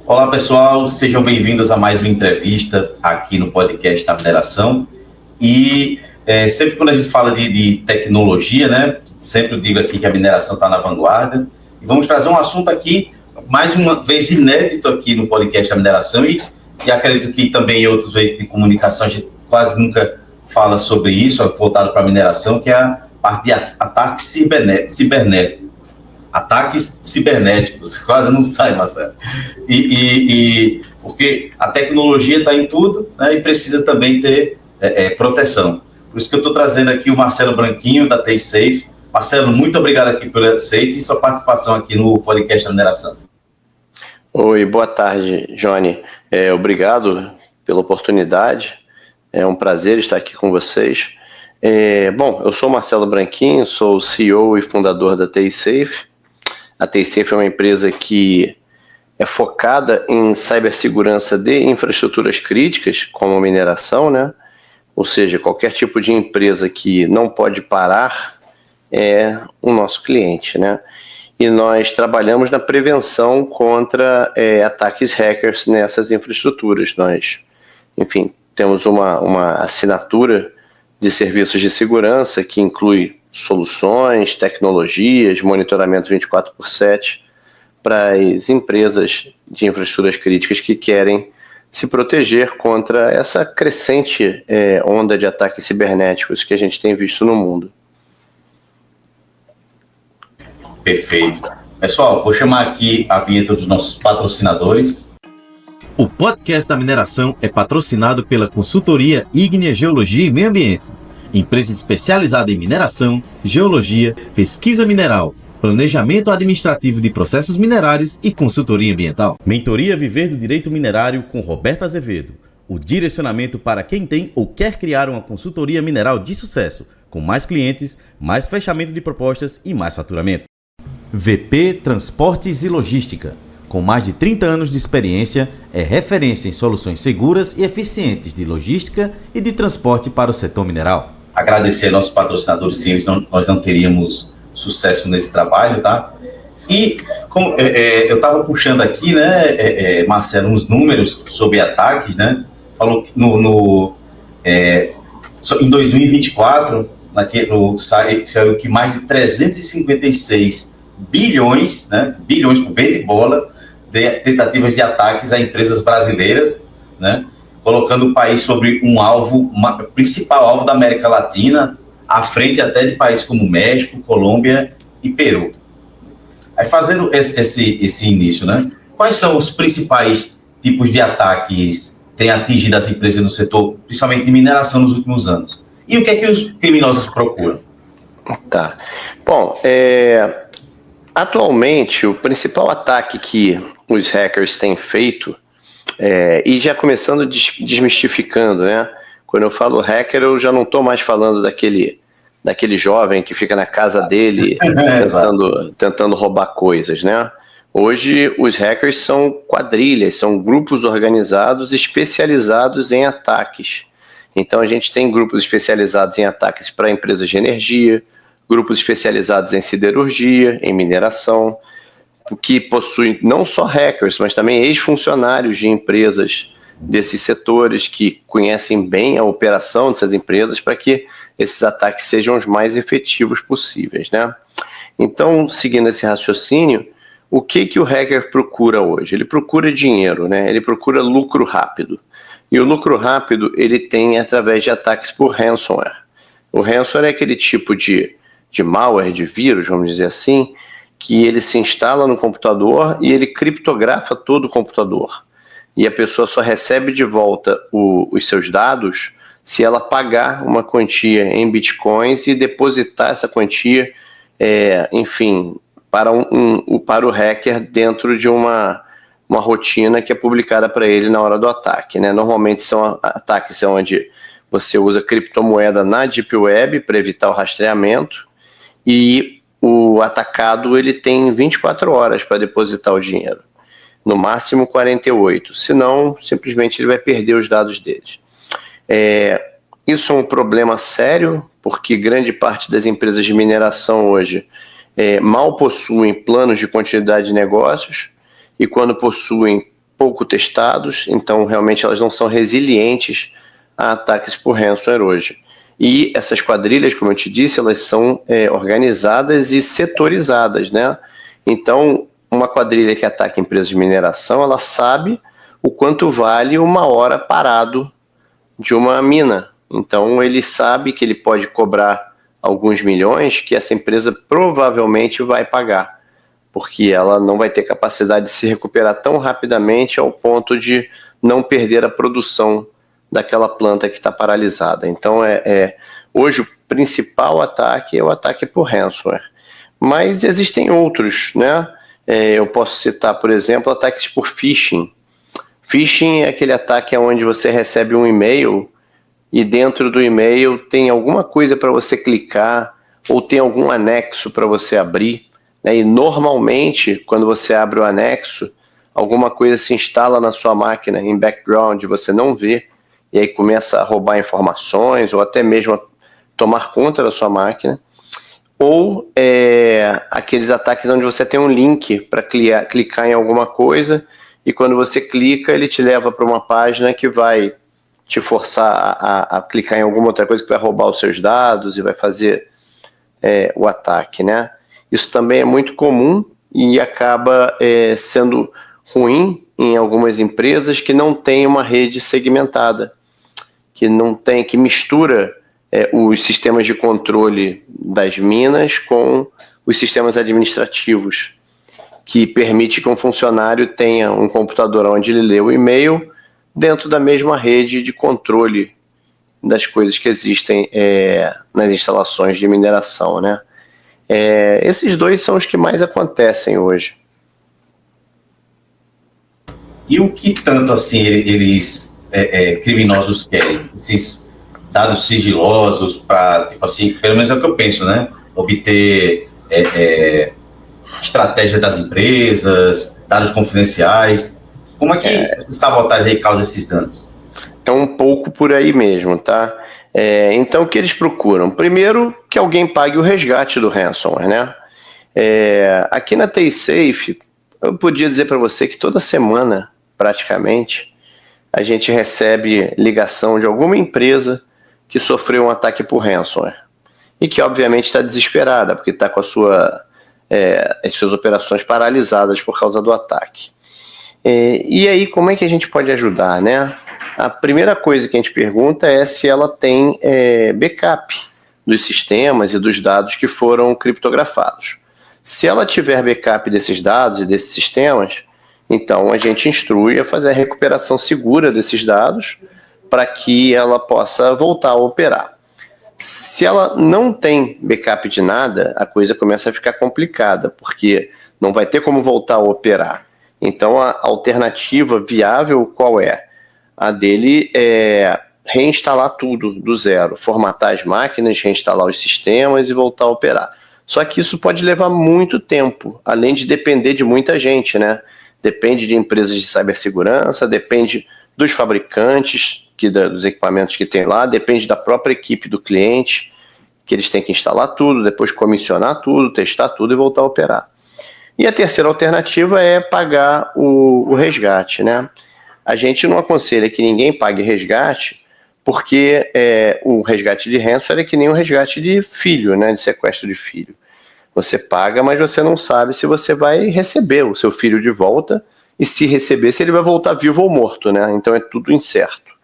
Olá, pessoal, sejam bem-vindos a mais uma entrevista aqui no podcast da mineração. E sempre quando a gente fala de tecnologia, né, sempre eu digo aqui que a mineração está na vanguarda. E vamos trazer um assunto aqui, mais uma vez inédito aqui no podcast da mineração, e acredito que também em outros veículos de comunicação a gente quase nunca fala sobre isso, voltado para a mineração, que é a parte de ataque cibernético. Ataques cibernéticos, quase não sai, Marcelo. Porque a tecnologia está em tudo, né, e precisa também ter proteção. Por isso que eu estou trazendo aqui o Marcelo Branquinho, da TaySafe. Marcelo, muito obrigado aqui pelo aceite e sua participação aqui no podcast da mineração. Oi, boa tarde, Johnny. Obrigado pela oportunidade. É um prazer estar aqui com vocês. Bom, eu sou Marcelo Branquinho, sou o CEO e fundador da TaySafe. A TaySafe é uma empresa que é focada em cibersegurança de infraestruturas críticas, como a mineração, né? Ou seja, qualquer tipo de empresa que não pode parar é o nosso cliente, né? E nós trabalhamos na prevenção contra ataques hackers nessas infraestruturas. Nós, enfim, temos uma assinatura de serviços de segurança que inclui soluções, tecnologias, monitoramento 24/7 para as empresas de infraestruturas críticas que querem se proteger contra essa crescente onda de ataques cibernéticos que a gente tem visto no mundo. Perfeito. Pessoal, vou chamar aqui a vinheta dos nossos patrocinadores. O podcast da mineração é patrocinado pela consultoria Ígnea Geologia e Meio Ambiente, empresa especializada em mineração, geologia, pesquisa mineral, planejamento administrativo de processos minerários e consultoria ambiental. Mentoria Viver do Direito Minerário com Roberto Azevedo. O direcionamento para quem tem ou quer criar uma consultoria mineral de sucesso, com mais clientes, mais fechamento de propostas e mais faturamento. VP Transportes e Logística. Com mais de 30 anos de experiência, é referência em soluções seguras e eficientes de logística e de transporte para o setor mineral. Agradecer aos nossos patrocinadores, sim, nós não teríamos sucesso nesse trabalho, tá? E como eu estava puxando aqui, né, Marcelo, uns números sobre ataques, né? Falou que em 2024, no site, saiu que mais de 356 bilhões, né, bilhões com B de bola, de tentativas de ataques a empresas brasileiras, né? Colocando o país sobre um alvo, principal alvo da América Latina, à frente até de países como México, Colômbia e Peru. Aí, fazendo esse início, né? Quais são os principais tipos de ataques que têm atingido as empresas no setor, principalmente de mineração, nos últimos anos? E o que é que os criminosos procuram? Tá. Bom, atualmente, o principal ataque que os hackers têm feito, e já começando desmistificando, né? Quando eu falo hacker, eu já não estou mais falando daquele jovem que fica na casa dele tentando roubar coisas, né? Hoje, os hackers são quadrilhas, são grupos organizados especializados em ataques. Então, a gente tem grupos especializados em ataques para empresas de energia, grupos especializados em siderurgia, em mineração, que possuem não só hackers, mas também ex-funcionários de empresas desses setores que conhecem bem a operação dessas empresas para que esses ataques sejam os mais efetivos possíveis, né? Então, seguindo esse raciocínio, o que o hacker procura hoje? Ele procura dinheiro, né? Ele procura lucro rápido. E o lucro rápido ele tem através de ataques por ransomware. O ransomware é aquele tipo de malware, de vírus, vamos dizer assim, que ele se instala no computador e ele criptografa todo o computador. E a pessoa só recebe de volta os seus dados se ela pagar uma quantia em bitcoins e depositar essa quantia, enfim, para o hacker dentro de uma rotina que é publicada para ele na hora do ataque, né? Normalmente são ataques onde você usa criptomoeda na Deep Web para evitar o rastreamento e o atacado ele tem 24 horas para depositar o dinheiro, no máximo 48, senão simplesmente ele vai perder os dados deles. Isso é um problema sério, porque grande parte das empresas de mineração hoje mal possuem planos de continuidade de negócios, e quando possuem, pouco testados, então realmente elas não são resilientes a ataques por ransomware hoje. E essas quadrilhas, como eu te disse, elas são organizadas e setorizadas, né? Então, uma quadrilha que ataca empresas de mineração, ela sabe o quanto vale uma hora parado de uma mina. Então, ele sabe que ele pode cobrar alguns milhões que essa empresa provavelmente vai pagar, porque ela não vai ter capacidade de se recuperar tão rapidamente ao ponto de não perder a produção daquela planta que está paralisada. Então, hoje o principal ataque é o ataque por ransomware. Mas existem outros, né? Eu posso citar, por exemplo, ataques por phishing. Phishing é aquele ataque onde você recebe um e-mail e dentro do e-mail tem alguma coisa para você clicar ou tem algum anexo para você abrir, né? E normalmente, quando você abre o anexo, alguma coisa se instala na sua máquina em background, você não vê, e aí começa a roubar informações ou até mesmo a tomar conta da sua máquina. Ou aqueles ataques onde você tem um link para clicar em alguma coisa e quando você clica ele te leva para uma página que vai te forçar a clicar em alguma outra coisa que vai roubar os seus dados e vai fazer o ataque, né? Isso também é muito comum e acaba sendo ruim em algumas empresas que não têm uma rede segmentada, que mistura os sistemas de controle das minas com os sistemas administrativos, que permite que um funcionário tenha um computador onde ele lê o e-mail dentro da mesma rede de controle das coisas que existem nas instalações de mineração, né? Esses dois são os que mais acontecem hoje. E o que tanto assim eles criminosos querem? Esses dados sigilosos para, tipo assim, pelo menos é o que eu penso, né? Obter estratégia das empresas, dados confidenciais. Como é que essa sabotagem aí causa esses danos? É um pouco por aí mesmo, tá? Então, o que eles procuram? Primeiro, que alguém pague o resgate do ransomware, né? Aqui na TaySafe, eu podia dizer para você que toda semana, praticamente, a gente recebe ligação de alguma empresa que sofreu um ataque por ransomware e que, obviamente, está desesperada, porque está com as suas operações paralisadas por causa do ataque. E aí, como é que a gente pode ajudar, né? A primeira coisa que a gente pergunta é se ela tem backup dos sistemas e dos dados que foram criptografados. Se ela tiver backup desses dados e desses sistemas, então a gente instrui a fazer a recuperação segura desses dados para que ela possa voltar a operar. Se ela não tem backup de nada, a coisa começa a ficar complicada, porque não vai ter como voltar a operar. Então a alternativa viável qual é? A dele é reinstalar tudo do zero, formatar as máquinas, reinstalar os sistemas e voltar a operar. Só que isso pode levar muito tempo, além de depender de muita gente, né? Depende de empresas de cibersegurança, depende dos fabricantes, dos equipamentos que tem lá, depende da própria equipe do cliente, que eles têm que instalar tudo, depois comissionar tudo, testar tudo e voltar a operar. E a terceira alternativa é pagar o resgate, né? A gente não aconselha que ninguém pague resgate, porque o resgate de ransomware é que nem um resgate de filho, né? De sequestro de filho. Você paga, mas você não sabe se você vai receber o seu filho de volta e se receber, se ele vai voltar vivo ou morto, né? Então é tudo incerto.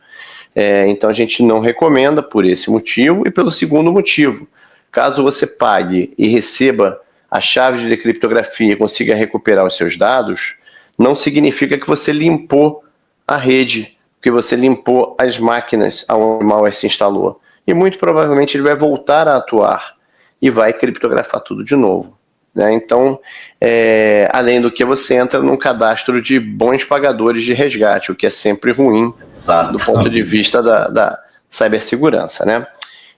Então a gente não recomenda por esse motivo e pelo segundo motivo. Caso você pague e receba a chave de decriptografia e consiga recuperar os seus dados, não significa que você limpou a rede, que você limpou as máquinas onde o malware se instalou. E muito provavelmente ele vai voltar a atuar e vai criptografar tudo de novo, né? Então, além do que, você entra num cadastro de bons pagadores de resgate, o que é sempre ruim. Exato. Do ponto de vista da cibersegurança, né?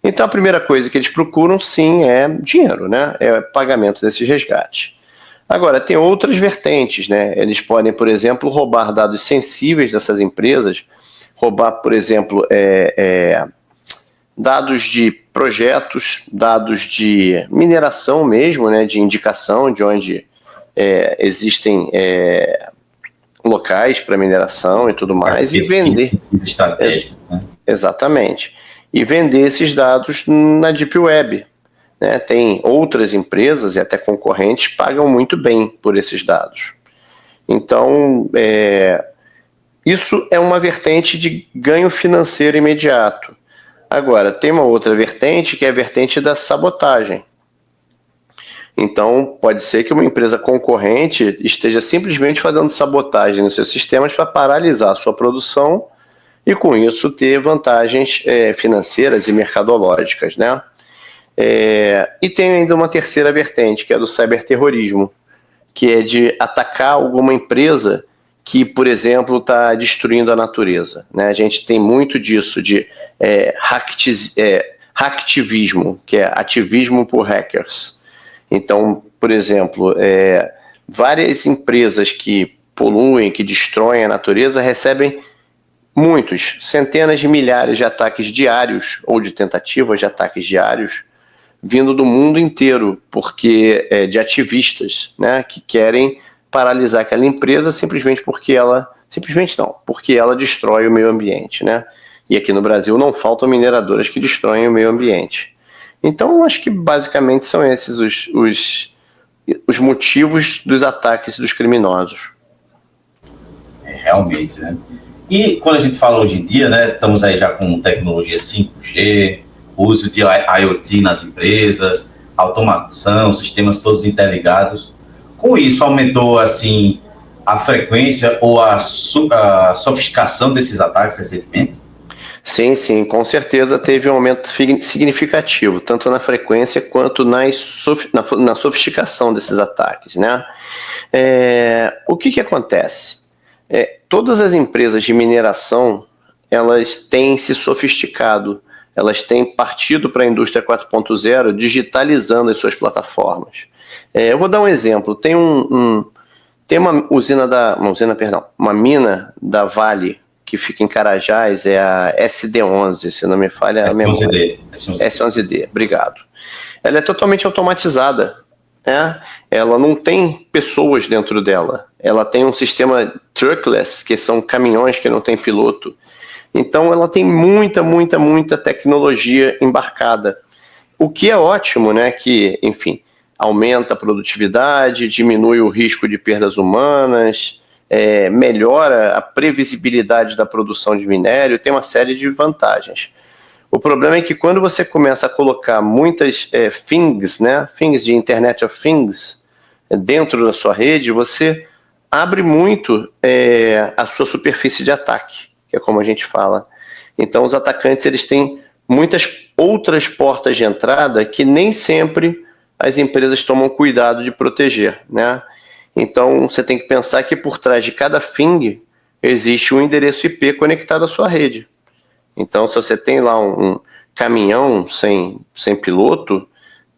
Então, a primeira coisa que eles procuram, sim, é dinheiro, né? É pagamento desses resgates. Agora, tem outras vertentes, né? Eles podem, por exemplo, roubar dados sensíveis dessas empresas, roubar, por exemplo, dados de projetos, dados de mineração mesmo, né? De indicação de onde existem locais para mineração e tudo mais, e vender. Pesquisa estratégica, né? Exatamente. E vender esses dados na Deep Web. Né? Tem outras empresas e até concorrentes que pagam muito bem por esses dados. Então, isso é uma vertente de ganho financeiro imediato. Agora, tem uma outra vertente, que é a vertente da sabotagem. Então, pode ser que uma empresa concorrente esteja simplesmente fazendo sabotagem nos seus sistemas para paralisar a sua produção e, com isso, ter vantagens financeiras e mercadológicas, né? E tem ainda uma terceira vertente, que é do ciberterrorismo, que é de atacar alguma empresa que, por exemplo, está destruindo a natureza, né? A gente tem muito disso de hacktivismo, que é ativismo por hackers. Então, por exemplo, várias empresas que poluem, que destroem a natureza, recebem muitos, centenas de milhares de ataques diários, ou de tentativas de ataques diários, vindo do mundo inteiro, porque de ativistas, né, que querem paralisar aquela empresa porque ela destrói o meio ambiente, né? E aqui no Brasil não faltam mineradoras que destroem o meio ambiente. Então, acho que basicamente são esses os motivos dos ataques dos criminosos. Realmente, né? E quando a gente fala hoje em dia, né, estamos aí já com tecnologia 5G, uso de IoT nas empresas, automação, sistemas todos interligados. Com isso, aumentou assim a frequência ou a sofisticação desses ataques recentemente? Sim, com certeza teve um aumento significativo, tanto na frequência quanto na sofisticação desses ataques, né? O que acontece? Todas as empresas de mineração, elas têm se sofisticado, elas têm partido para a indústria 4.0, digitalizando as suas plataformas. Eu vou dar um exemplo. Tem uma mina da Vale, que fica em Carajás, é a SD11, se não me falha a memória. S11D, obrigado. Ela é totalmente automatizada, né? Ela não tem pessoas dentro dela. Ela tem um sistema truckless, que são caminhões que não tem piloto. Então, ela tem muita tecnologia embarcada. O que é ótimo, né? Que, enfim, aumenta a produtividade, diminui o risco de perdas humanas, melhora a previsibilidade da produção de minério, tem uma série de vantagens. O problema é que quando você começa a colocar muitas things, né, things de Internet of Things, dentro da sua rede, você abre muito a sua superfície de ataque, que é como a gente fala. Então, os atacantes eles têm muitas outras portas de entrada que nem sempre as empresas tomam cuidado de proteger, né? Então, você tem que pensar que por trás de cada thing existe um endereço IP conectado à sua rede. Então, se você tem lá um caminhão sem piloto,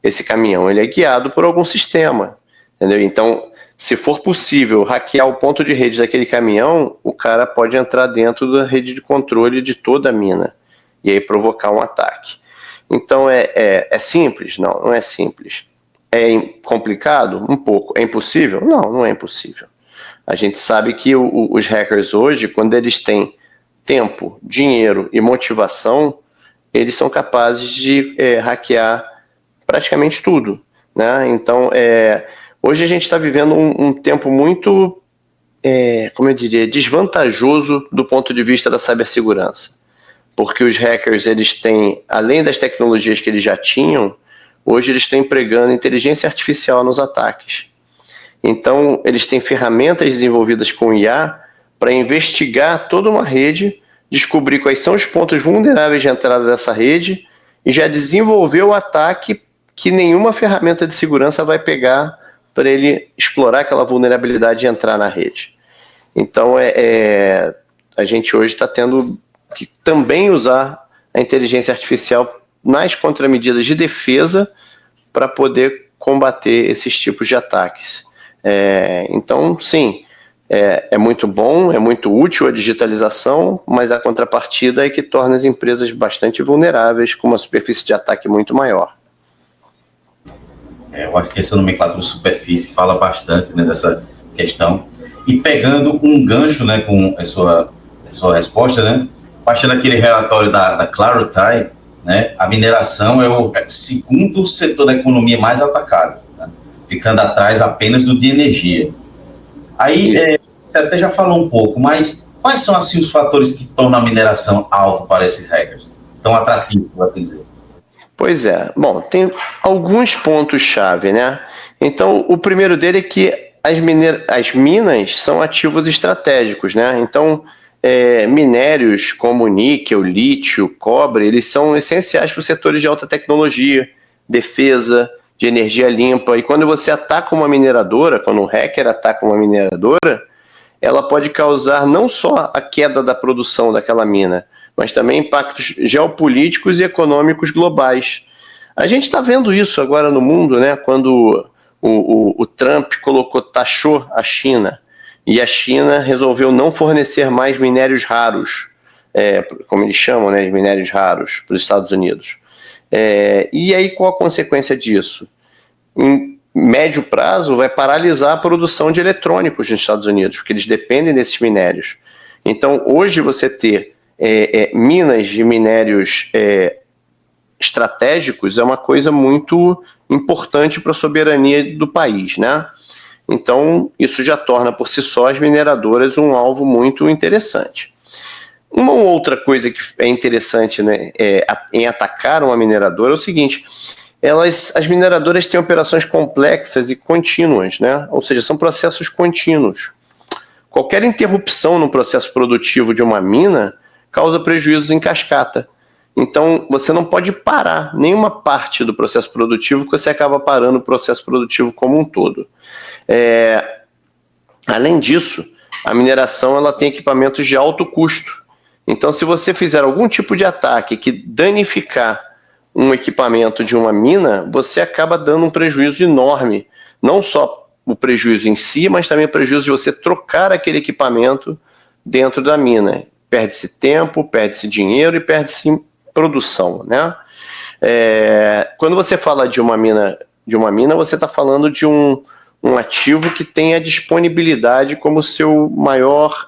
esse caminhão ele é guiado por algum sistema, entendeu? Então, se for possível hackear o ponto de rede daquele caminhão, o cara pode entrar dentro da rede de controle de toda a mina e aí provocar um ataque. Então, é simples? Não é simples. É complicado? Um pouco. É impossível? Não é impossível. A gente sabe que os hackers hoje, quando eles têm tempo, dinheiro e motivação, eles são capazes de hackear praticamente tudo, né? Então, hoje a gente está vivendo um tempo muito, como eu diria, desvantajoso do ponto de vista da cibersegurança. Porque os hackers, eles têm, além das tecnologias que eles já tinham, hoje eles estão empregando inteligência artificial nos ataques. Então, eles têm ferramentas desenvolvidas com IA para investigar toda uma rede, descobrir quais são os pontos vulneráveis de entrada dessa rede e já desenvolver o ataque que nenhuma ferramenta de segurança vai pegar para ele explorar aquela vulnerabilidade e entrar na rede. Então, a gente hoje está tendo que também usar a inteligência artificial nas contramedidas de defesa para poder combater esses tipos de ataques. Então, sim, é muito bom, é muito útil a digitalização, mas a contrapartida é que torna as empresas bastante vulneráveis, com uma superfície de ataque muito maior. Eu acho que essa nomenclatura superfície fala bastante, né, dessa questão. E pegando um gancho, né, com a sua resposta, né, baixando aquele relatório da Clarity, né, a mineração é o segundo setor da economia mais atacado, né, ficando atrás apenas do de energia. Aí, você até já falou um pouco, mas quais são, assim, os fatores que tornam a mineração alvo para esses hackers? Tão atrativo, por assim dizer. Pois é. Bom, tem alguns pontos-chave, né? Então, o primeiro dele é que as minas são ativos estratégicos, né? Então, minérios como níquel, lítio, cobre, eles são essenciais para os setores de alta tecnologia, defesa, de energia limpa. E quando você ataca uma mineradora, quando um hacker ataca uma mineradora, ela pode causar não só a queda da produção daquela mina, mas também impactos geopolíticos e econômicos globais. A gente está vendo isso agora no mundo, né? Quando o Trump taxou a China, e a China resolveu não fornecer mais minérios raros, como eles chamam, né, de minérios raros, para os Estados Unidos. E aí qual a consequência disso? Em médio prazo vai paralisar a produção de eletrônicos nos Estados Unidos, porque eles dependem desses minérios. Então hoje você ter minas de minérios estratégicos é uma coisa muito importante para a soberania do país, né? Então, isso já torna por si só as mineradoras um alvo muito interessante. Uma outra coisa que é interessante, né, em atacar uma mineradora é o seguinte: as mineradoras têm operações complexas e contínuas, né? Ou seja, são processos contínuos. Qualquer interrupção no processo produtivo de uma mina causa prejuízos em cascata. Então, você não pode parar nenhuma parte do processo produtivo, que você acaba parando o processo produtivo como um todo. Além disso, a mineração ela tem equipamentos de alto custo. Então, se você fizer algum tipo de ataque que danificar um equipamento de uma mina, você acaba dando um prejuízo enorme. Não só o prejuízo em si, mas também o prejuízo de você trocar aquele equipamento dentro da mina. Perde-se tempo, perde-se dinheiro e perde-se produção, né? Quando você fala de uma mina, você está falando de um ativo que tem a disponibilidade como seu maior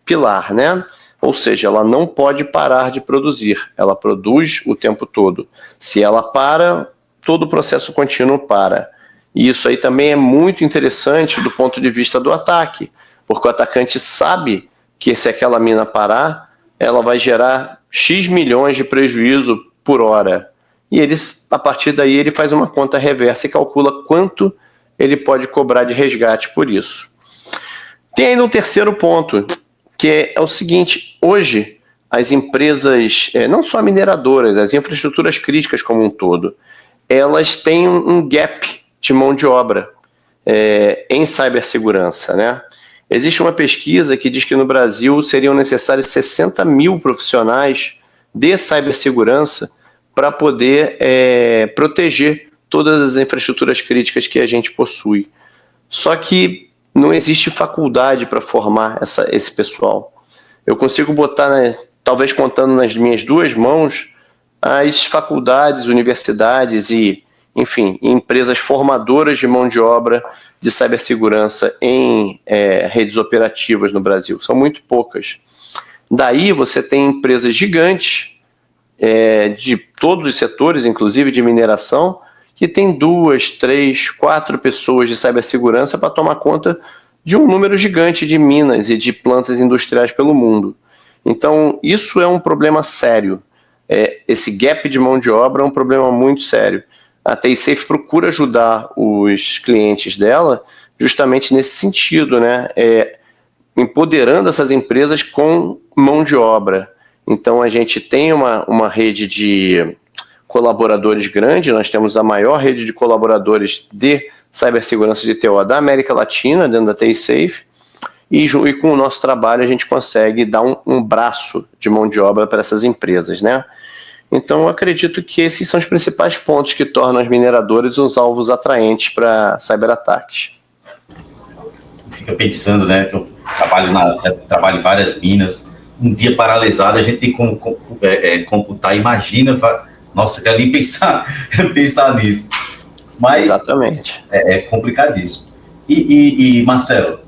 pilar, né? Ou seja, ela não pode parar de produzir, ela produz o tempo todo. Se ela para, todo o processo contínuo para. E isso aí também é muito interessante do ponto de vista do ataque, porque o atacante sabe que se aquela mina parar, ela vai gerar X milhões de prejuízo por hora. E a partir daí ele faz uma conta reversa e calcula quanto ele pode cobrar de resgate por isso. Tem ainda um terceiro ponto, que é o seguinte: hoje as empresas, não só mineradoras, as infraestruturas críticas como um todo, elas têm um gap de mão de obra em cibersegurança, né? Existe uma pesquisa que diz que no Brasil seriam necessários 60 mil profissionais de cibersegurança para poder proteger todas as infraestruturas críticas que a gente possui. Só que não existe faculdade para formar esse pessoal. Eu consigo botar, né, talvez contando nas minhas duas mãos, as faculdades, universidades e, enfim, empresas formadoras de mão de obra de cibersegurança em redes operativas no Brasil. São muito poucas. Daí você tem empresas gigantes de todos os setores, inclusive de mineração, que tem 2, 3, 4 pessoas de cibersegurança para tomar conta de um número gigante de minas e de plantas industriais pelo mundo. Então, isso é um problema sério. Esse gap de mão de obra é um problema muito sério. A TISAFE procura ajudar os clientes dela justamente nesse sentido, né? Empoderando essas empresas com mão de obra. Então, a gente tem uma rede de colaboradores grande, nós temos a maior rede de colaboradores de cibersegurança de TO da América Latina, dentro da TISAFE, e com o nosso trabalho a gente consegue dar um braço de mão de obra para essas empresas, né? Então, eu acredito que esses são os principais pontos que tornam as mineradoras uns alvos atraentes para cyberataques. Fica pensando, né, que eu trabalho em várias minas, um dia paralisado, a gente tem como computar, imagina, nossa, quero nem pensar nisso. Mas exatamente. É complicadíssimo. E Marcelo,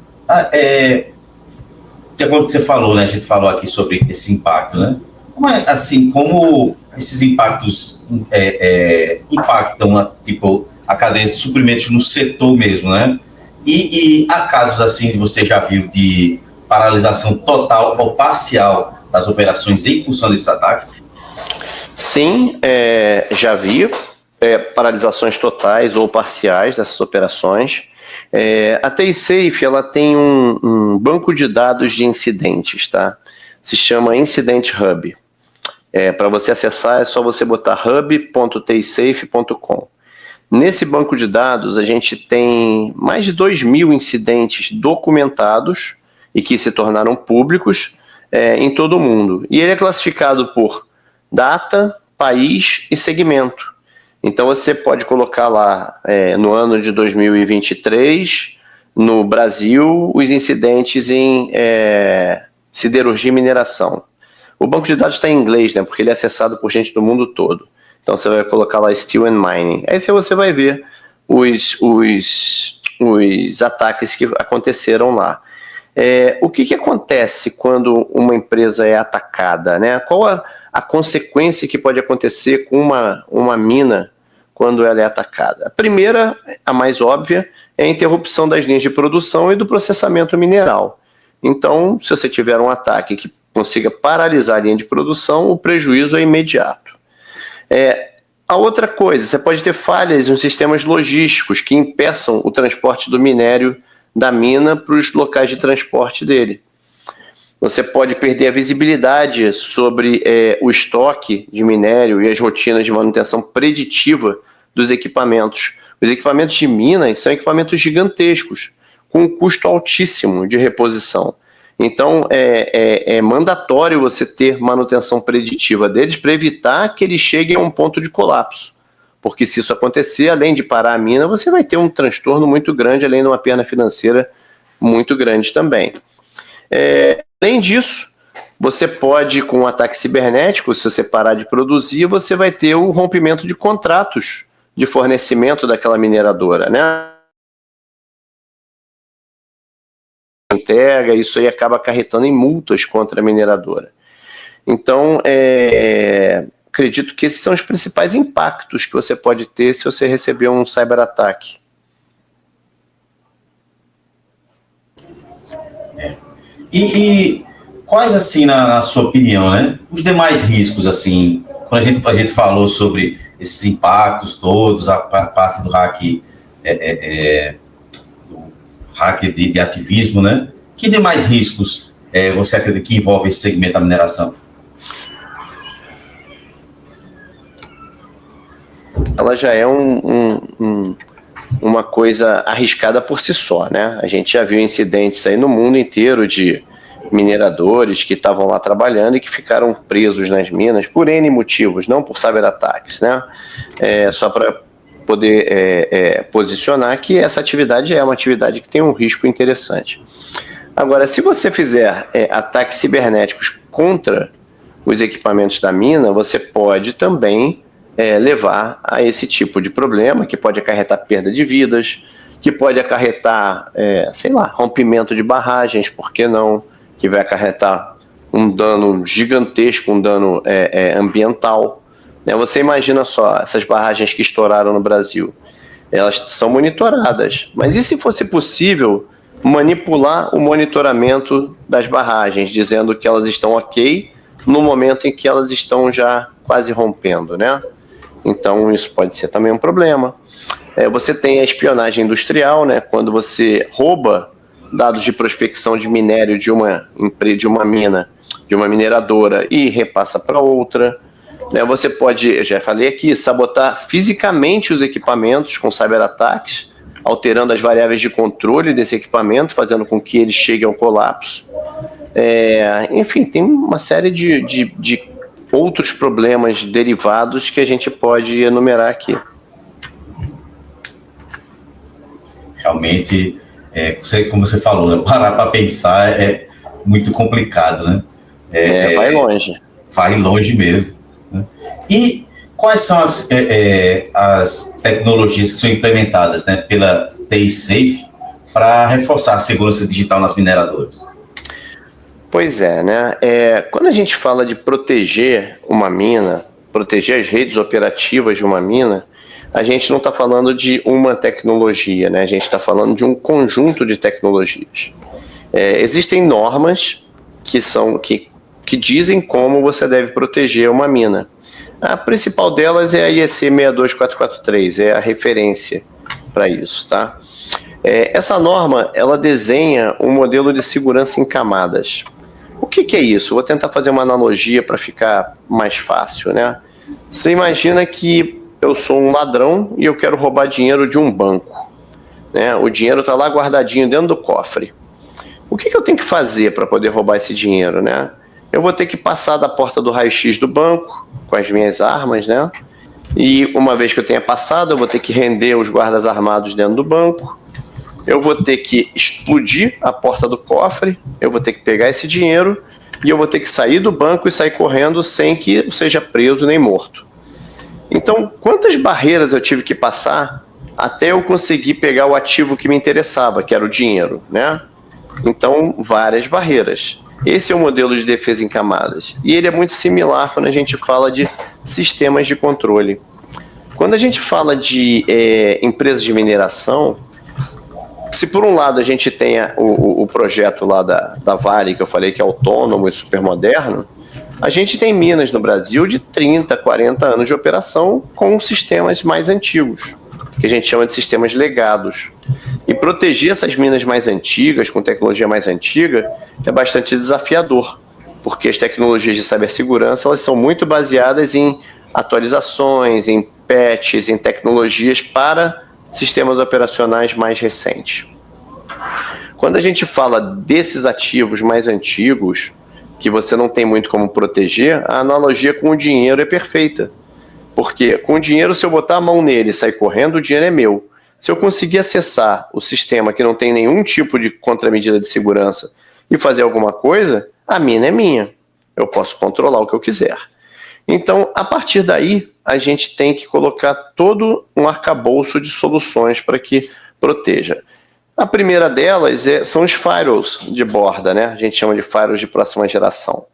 quando você falou, né, a gente falou aqui sobre esse impacto, né? Como esses impactos impactam tipo, a cadeia de suprimentos no setor mesmo, né? E há casos assim que você já viu de paralisação total ou parcial das operações em função desses ataques? Sim, já vi paralisações totais ou parciais dessas operações. A TaySafe, ela tem um banco de dados de incidentes, tá? Se chama Incident Hub. Para você acessar, é só você botar hub.taysafe.com. Nesse banco de dados, a gente tem mais de 2.000 incidentes documentados e que se tornaram públicos em todo o mundo. E ele é classificado por data, país e segmento. Então você pode colocar lá, no ano de 2023, no Brasil, os incidentes em siderurgia e mineração. O banco de dados está em inglês, né, porque ele é acessado por gente do mundo todo. Então você vai colocar lá Steel and Mining. Aí você vai ver os ataques que aconteceram lá. O que acontece quando uma empresa é atacada, né? Qual a consequência que pode acontecer com uma mina quando ela é atacada? A primeira, a mais óbvia, é a interrupção das linhas de produção e do processamento mineral. Então, se você tiver um ataque que consiga paralisar a linha de produção, o prejuízo é imediato. A outra coisa, você pode ter falhas nos sistemas logísticos que impeçam o transporte do minério da mina para os locais de transporte dele. Você pode perder a visibilidade sobre o estoque de minério e as rotinas de manutenção preditiva dos equipamentos. Os equipamentos de minas são equipamentos gigantescos, com um custo altíssimo de reposição. Então, é mandatório você ter manutenção preditiva deles para evitar que eles cheguem a um ponto de colapso. Porque se isso acontecer, além de parar a mina, você vai ter um transtorno muito grande, além de uma perda financeira muito grande também. Além disso, você pode, com um ataque cibernético, se você parar de produzir, você vai ter o rompimento de contratos de fornecimento daquela mineradora, né? Entrega, isso aí acaba acarretando em multas contra a mineradora. Então, acredito que esses são os principais impactos que você pode ter se você receber um cyberataque. E quais, assim, na sua opinião, né, os demais riscos, assim, quando a gente falou sobre esses impactos todos, a parte do hack, de ativismo, né? Que demais riscos você acredita que envolve esse segmento da mineração? Ela já é uma coisa arriscada por si só, né? A gente já viu incidentes aí no mundo inteiro de mineradores que estavam lá trabalhando e que ficaram presos nas minas por N motivos, não por cyberataques, né? Só para poder posicionar que essa atividade é uma atividade que tem um risco interessante. Agora, se você fizer ataques cibernéticos contra os equipamentos da mina, você pode também levar a esse tipo de problema, que pode acarretar perda de vidas, que pode acarretar, rompimento de barragens, por que não? Que vai acarretar um dano gigantesco, um dano ambiental. Você imagina só, essas barragens que estouraram no Brasil, elas são monitoradas, mas e se fosse possível manipular o monitoramento das barragens, dizendo que elas estão ok no momento em que elas estão já quase rompendo, né? Então isso pode ser também um problema. Você tem a espionagem industrial, né? Quando você rouba dados de prospecção de minério de uma mina, de uma mineradora e repassa para outra. Você pode, eu já falei aqui, sabotar fisicamente os equipamentos com cyberataques, alterando as variáveis de controle desse equipamento, fazendo com que ele chegue ao colapso. Enfim, tem uma série de outros problemas derivados que a gente pode enumerar aqui. Realmente, como você falou, né, parar para pensar é muito complicado, né? Vai longe. Vai longe mesmo. Né? E quais são as tecnologias que são implementadas, né, pela TaySafe para reforçar a segurança digital nas mineradoras? Pois é, né? Quando a gente fala de proteger uma mina, proteger as redes operativas de uma mina, a gente não está falando de uma tecnologia, né? A gente está falando de um conjunto de tecnologias. Existem normas que dizem como você deve proteger uma mina. A principal delas é a IEC 62443, é a referência para isso, tá? Essa norma, ela desenha um modelo de segurança em camadas. O que é isso? Vou tentar fazer uma analogia para ficar mais fácil, né? Você imagina que eu sou um ladrão e eu quero roubar dinheiro de um banco, né? O dinheiro está lá guardadinho dentro do cofre. O que eu tenho que fazer para poder roubar esse dinheiro, né? Eu vou ter que passar da porta do raio-x do banco com as minhas armas, né? E uma vez que eu tenha passado, eu vou ter que render os guardas armados dentro do banco. Eu vou ter que explodir a porta do cofre, eu vou ter que pegar esse dinheiro e eu vou ter que sair do banco e sair correndo sem que eu seja preso nem morto. Então, quantas barreiras eu tive que passar até eu conseguir pegar o ativo que me interessava, que era o dinheiro, né? Então, várias barreiras. Esse é o modelo de defesa em camadas. E ele é muito similar quando a gente fala de sistemas de controle. Quando a gente fala de empresas de mineração, se por um lado a gente tem o projeto lá da Vale, que eu falei que é autônomo e super moderno, a gente tem minas no Brasil de 30, 40 anos de operação com sistemas mais antigos, que a gente chama de sistemas legados. E proteger essas minas mais antigas, com tecnologia mais antiga, é bastante desafiador, porque as tecnologias de cibersegurança elas são muito baseadas em atualizações, em patches, em tecnologias para sistemas operacionais mais recentes. Quando a gente fala desses ativos mais antigos, que você não tem muito como proteger, a analogia com o dinheiro é perfeita. Porque com o dinheiro, se eu botar a mão nele e sair correndo, o dinheiro é meu. Se eu conseguir acessar o sistema que não tem nenhum tipo de contramedida de segurança e fazer alguma coisa, a mina é minha. Eu posso controlar o que eu quiser. Então, a partir daí, a gente tem que colocar todo um arcabouço de soluções para que proteja. A primeira delas são os firewalls de borda, né? A gente chama de firewalls de próxima geração.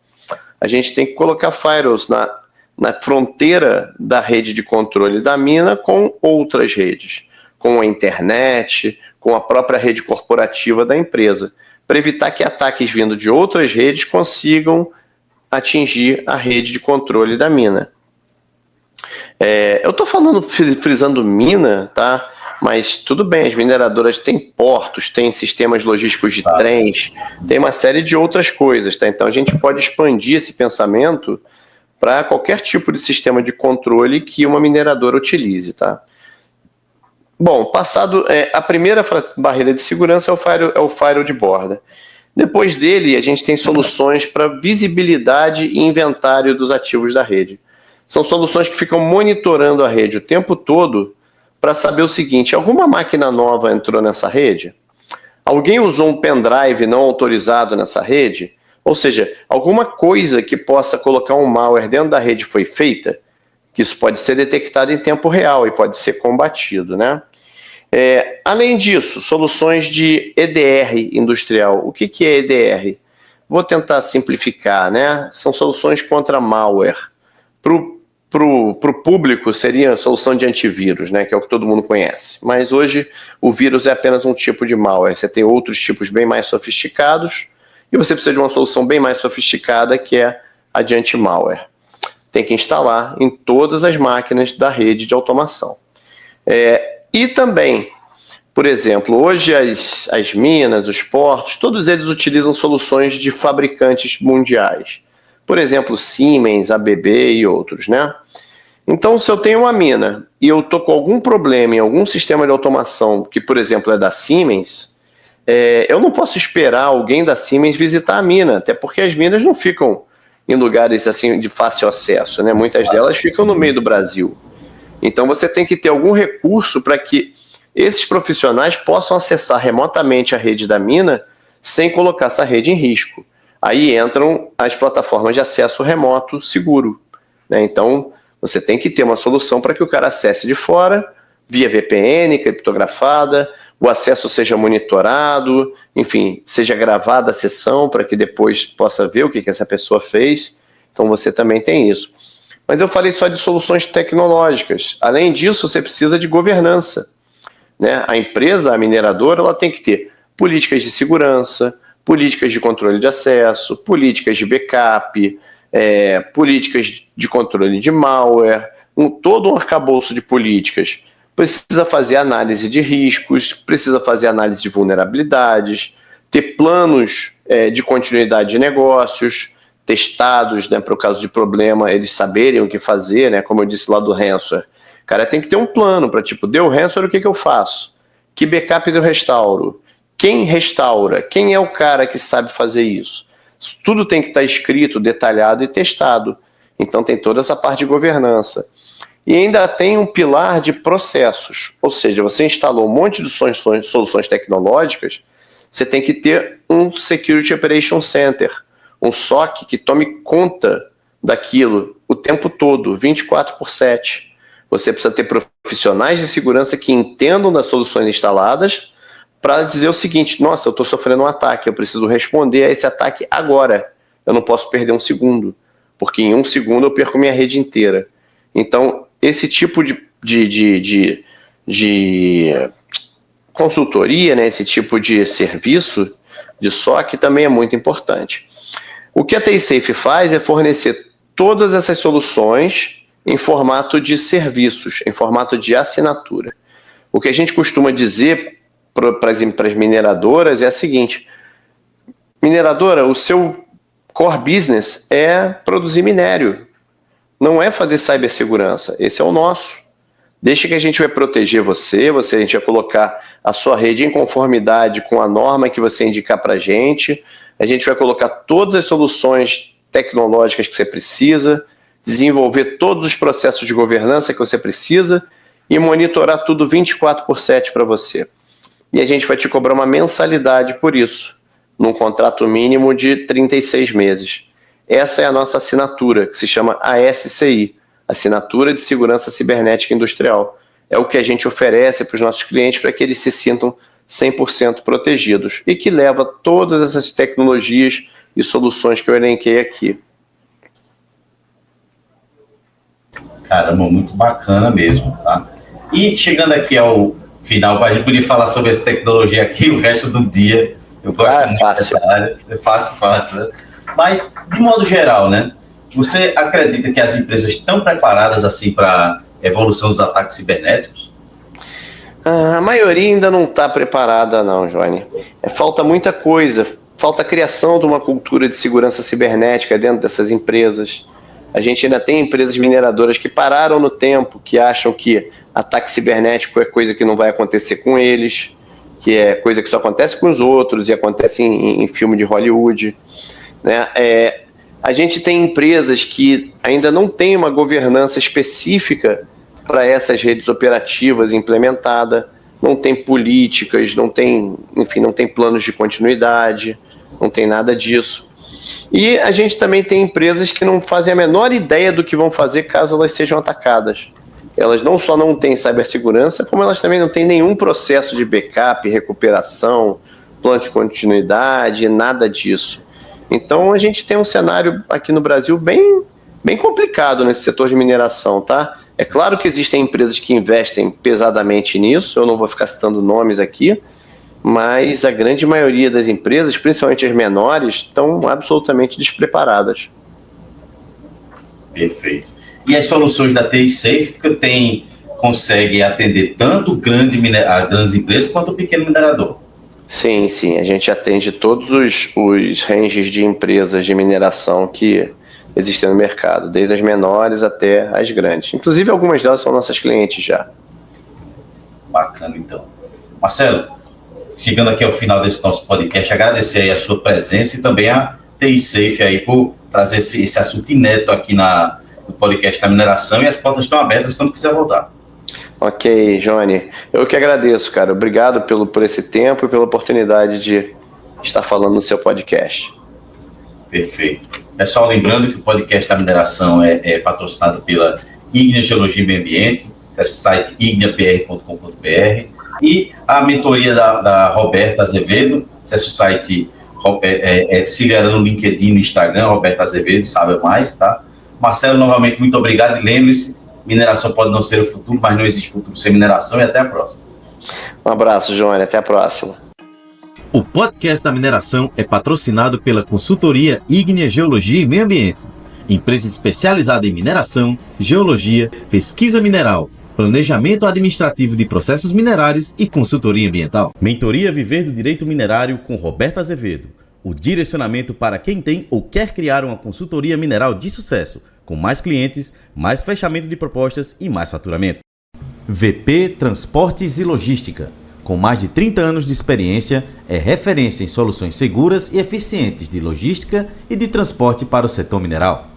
A gente tem que colocar firewalls na fronteira da rede de controle da mina com outras redes, com a internet, com a própria rede corporativa da empresa, para evitar que ataques vindo de outras redes consigam atingir a rede de controle da mina. Eu estou frisando mina, tá? Mas tudo bem, as mineradoras têm portos, têm sistemas logísticos de trens, tem uma série de outras coisas, tá? Então a gente pode expandir esse pensamento para qualquer tipo de sistema de controle que uma mineradora utilize, tá? Bom, a primeira barreira de segurança é o firewall de borda. Depois dele, a gente tem soluções para visibilidade e inventário dos ativos da rede. São soluções que ficam monitorando a rede o tempo todo para saber o seguinte: alguma máquina nova entrou nessa rede? Alguém usou um pendrive não autorizado nessa rede? Ou seja, alguma coisa que possa colocar um malware dentro da rede foi feita? Que isso pode ser detectado em tempo real e pode ser combatido, né? Além disso, soluções de EDR industrial. O que é EDR? Vou tentar simplificar, né? São soluções contra malware. Para o público seria a solução de antivírus, né? Que é o que todo mundo conhece. Mas hoje o vírus é apenas um tipo de malware. Você tem outros tipos bem mais sofisticados e você precisa de uma solução bem mais sofisticada que é a de anti-malware. Tem que instalar em todas as máquinas da rede de automação. E também, por exemplo, hoje as minas, os portos, todos eles utilizam soluções de fabricantes mundiais. Por exemplo, Siemens, ABB e outros, né? Então, se eu tenho uma mina e eu estou com algum problema em algum sistema de automação, que, por exemplo, é da Siemens, eu não posso esperar alguém da Siemens visitar a mina, até porque as minas não ficam em lugares assim de fácil acesso, né? Muitas delas ficam no meio do Brasil. Então você tem que ter algum recurso para que esses profissionais possam acessar remotamente a rede da mina sem colocar essa rede em risco. Aí entram as plataformas de acesso remoto seguro, né? Então você tem que ter uma solução para que o cara acesse de fora, via VPN, criptografada, o acesso seja monitorado, enfim, seja gravada a sessão para que depois possa ver o que essa pessoa fez. Então você também tem isso. Mas eu falei só de soluções tecnológicas. Além disso, você precisa de governança, né? A empresa, a mineradora, ela tem que ter políticas de segurança, políticas de controle de acesso, políticas de backup, políticas de controle de malware, todo um arcabouço de políticas. Precisa fazer análise de riscos, precisa fazer análise de vulnerabilidades, ter planos de continuidade de negócios, testados, né, para o caso de problema, eles saberem o que fazer, né, como eu disse lá do ransomware. O cara tem que ter um plano para, tipo, deu ransomware, o que eu faço? Que backup eu restauro? Quem restaura? Quem é o cara que sabe fazer isso? Tudo tem que estar escrito, detalhado e testado. Então tem toda essa parte de governança. E ainda tem um pilar de processos. Ou seja, você instalou um monte de soluções tecnológicas, você tem que ter um Security Operations Center, um SOC que tome conta daquilo o tempo todo, 24/7. Você precisa ter profissionais de segurança que entendam das soluções instaladas para dizer o seguinte: nossa, eu estou sofrendo um ataque, eu preciso responder a esse ataque agora. Eu não posso perder um segundo, porque em um segundo eu perco minha rede inteira. Então, esse tipo de consultoria, né, esse tipo de serviço de SOC também é muito importante. O que a TISAFE faz é fornecer todas essas soluções em formato de serviços, em formato de assinatura. O que a gente costuma dizer para as mineradoras é a seguinte: mineradora, o seu core business é produzir minério, não é fazer cibersegurança, esse é o nosso. Deixa que a gente vai proteger você, a gente vai colocar a sua rede em conformidade com a norma que você indicar para a gente vai colocar todas as soluções tecnológicas que você precisa, desenvolver todos os processos de governança que você precisa e monitorar tudo 24/7 para você. E a gente vai te cobrar uma mensalidade por isso, num contrato mínimo de 36 meses. Essa é a nossa assinatura, que se chama ASCI, Assinatura de Segurança Cibernética Industrial. É o que a gente oferece para os nossos clientes para que eles se sintam 100% protegidos e que leva todas essas tecnologias e soluções que eu elenquei aqui. Caramba, muito bacana mesmo, tá? E chegando aqui ao final, para a gente poder falar sobre essa tecnologia aqui o resto do dia. Eu gosto muito dessa área. É fácil, né? Mas, de modo geral, né? Você acredita que as empresas estão preparadas assim para a evolução dos ataques cibernéticos? A maioria ainda não está preparada não, Johnny. Falta muita coisa. Falta a criação de uma cultura de segurança cibernética dentro dessas empresas. A gente ainda tem empresas mineradoras que pararam no tempo, que acham que ataque cibernético é coisa que não vai acontecer com eles, que é coisa que só acontece com os outros e acontece em filme de Hollywood, né? A gente tem empresas que ainda não têm uma governança específica para essas redes operativas implementada, não tem políticas, não tem planos de continuidade, não tem nada disso. E a gente também tem empresas que não fazem a menor ideia do que vão fazer caso elas sejam atacadas. Elas não só não têm cibersegurança, como elas também não têm nenhum processo de backup, recuperação, plano de continuidade, nada disso. Então a gente tem um cenário aqui no Brasil bem complicado nesse setor de mineração, tá? É claro que existem empresas que investem pesadamente nisso, eu não vou ficar citando nomes aqui, mas a grande maioria das empresas, principalmente as menores, estão absolutamente despreparadas. Perfeito. E as soluções da TISAFE que conseguem atender tanto a grandes empresas quanto o pequeno minerador? Sim, a gente atende todos os ranges de empresas de mineração que existem no mercado, desde as menores até as grandes. Inclusive, algumas delas são nossas clientes já. Bacana, então. Marcelo, chegando aqui ao final desse nosso podcast, agradecer aí a sua presença e também a TISAFE aí por trazer esse assunto inédito aqui no podcast da mineração, e as portas estão abertas quando quiser voltar. Ok, Johnny. Eu que agradeço, cara. Obrigado por esse tempo e pela oportunidade de estar falando no seu podcast. Perfeito. Pessoal, lembrando que o podcast da mineração é patrocinado pela Ignea Geologia e Meio Ambiente, acesse o site igneapr.com.br. E a mentoria da Roberta Azevedo, acesse o site, siga ela no LinkedIn, no Instagram, Roberta Azevedo, sabe mais, tá? Marcelo, novamente, muito obrigado, e lembre-se, mineração pode não ser o futuro, mas não existe futuro sem mineração, e até a próxima. Um abraço, Johnny, até a próxima. O podcast da mineração é patrocinado pela consultoria Ígnea Geologia e Meio Ambiente, empresa especializada em mineração, geologia, pesquisa mineral, planejamento administrativo de processos minerários e consultoria ambiental. Mentoria Viver do Direito Minerário com Roberta Azevedo. O direcionamento para quem tem ou quer criar uma consultoria mineral de sucesso, com mais clientes, mais fechamento de propostas e mais faturamento. VP Transportes e Logística. Com mais de 30 anos de experiência, é referência em soluções seguras e eficientes de logística e de transporte para o setor mineral.